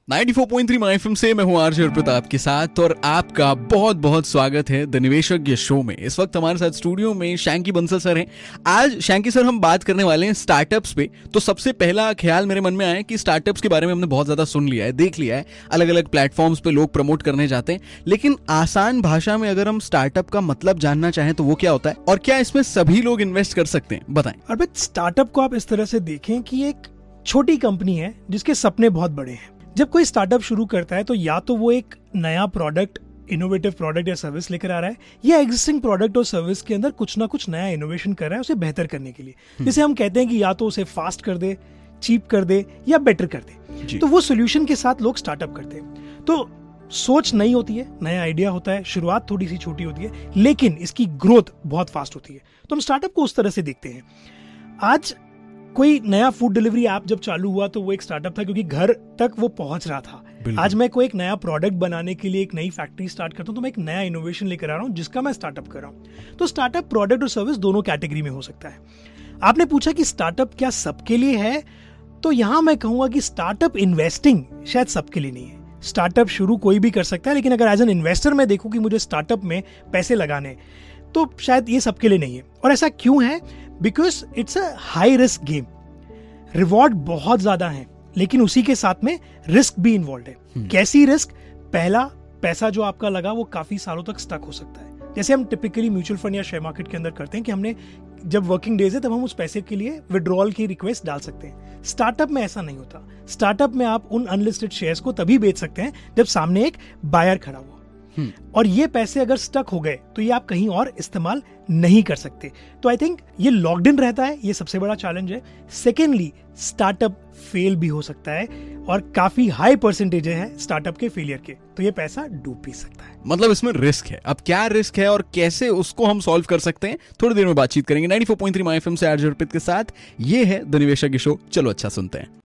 94.3 my FM से मैं हूं आरजे अर्पित आपके साथ और आपका बहुत बहुत स्वागत है द निवेशज्ञ शो में। इस वक्त हमारे साथ स्टूडियो में शैंकी बंसल सर हैं। आज शैंकी सर हम बात करने वाले हैं स्टार्टअप्स पे। तो सबसे पहला ख्याल मेरे मन में आया कि स्टार्टअप्स के बारे में हमने बहुत ज्यादा सुन लिया है, देख लिया है, अलग अलग प्लेटफॉर्म्स पे लोग प्रमोट करने जाते हैं, लेकिन आसान भाषा में अगर हम स्टार्टअप का मतलब जानना चाहें तो वो क्या होता है और क्या इसमें सभी लोग इन्वेस्ट कर सकते हैं, बताएं। अर्पित, स्टार्टअप को आप इस तरह से देखें कि एक छोटी कंपनी है जिसके सपने बहुत बड़े हैं। जब कोई स्टार्टअप शुरू करता है तो या तो वो एक नया प्रोडक्ट, इनोवेटिव प्रोडक्ट या सर्विस लेकर आ रहा है, या एग्जिस्टिंग प्रोडक्ट और सर्विस के अंदर कुछ ना कुछ नया इनोवेशन कर रहा है उसे बेहतर करने के लिए। जिसे हम कहते हैं कि या तो उसे फास्ट कर दे, चीप कर दे या बेटर कर दे। तो वो सोल्यूशन के साथ लोग स्टार्टअप करते हैं। तो सोच नई होती है, नया आइडिया होता है, शुरुआत थोड़ी सी छोटी होती है, लेकिन इसकी ग्रोथ बहुत फास्ट होती है। तो हम स्टार्टअप को उस तरह से देखते हैं। आज कोई नया फूड डिलीवरी ऐप जब चालू हुआ तो वो एक स्टार्टअप था, क्योंकि घर तक वो पहुंच रहा था। आज मैं कोई एक नया प्रोडक्ट बनाने के लिए एक नई फैक्ट्री स्टार्ट करता हूं तो मैं एक नया इनोवेशन लेकर आ रहा हूं जिसका मैं स्टार्टअप कर रहा हूं। तो स्टार्टअप प्रोडक्ट और सर्विस दोनों कैटेगरी में हो सकता है। आपने पूछा कि स्टार्टअप क्या सबके लिए है, तो यहां मैं कहूंगा कि स्टार्टअप इन्वेस्टिंग शायद सबके लिए नहीं है। स्टार्टअप शुरू कोई भी कर सकता है, लेकिन अगर एज एन इन्वेस्टर मैं देखूं कि मुझे स्टार्टअप में पैसे लगाने, तो शायद ये सबके लिए नहीं है। और ऐसा क्यों है? Because it's a high risk game. Reward बहुत ज्यादा है, लेकिन उसी के साथ में रिस्क भी इन्वॉल्व है। कैसी रिस्क? पहला, पैसा जो आपका लगा वो काफी सालों तक स्टक हो सकता है। जैसे हम टिपिकली म्यूचुअल फंड या शेयर मार्केट के अंदर करते हैं कि हमने जब वर्किंग डेज है तब हम उस पैसे के लिए विड्रॉल की रिक्वेस्ट डाल सकते हैं। स्टार्टअप में ऐसा नहीं होता। स्टार्टअप में आप उन अनलिस्टेड शेयर्स को तभी बेच सकते हैं जब सामने एक बायर खड़ा हुआ, और ये पैसे अगर स्टक हो गए तो ये आप कहीं और इस्तेमाल नहीं कर सकते। तो आई थिंक ये लॉक्ड इन रहता है, ये सबसे बड़ा चैलेंज है। सेकेंडली, स्टार्टअप फेल भी हो सकता है और काफी हाई परसेंटेज है स्टार्टअप के फेलियर के, तो ये पैसा डूब भी सकता है। मतलब इसमें रिस्क है। अब क्या रिस्क है और कैसे उसको हम सॉल्व कर सकते हैं, थोड़ी देर में बातचीत करेंगे। 94.3 माय एफएम से आरजे अर्पित के साथ। ये है द निवेशज्ञ शो। चलो अच्छा सुनते हैं।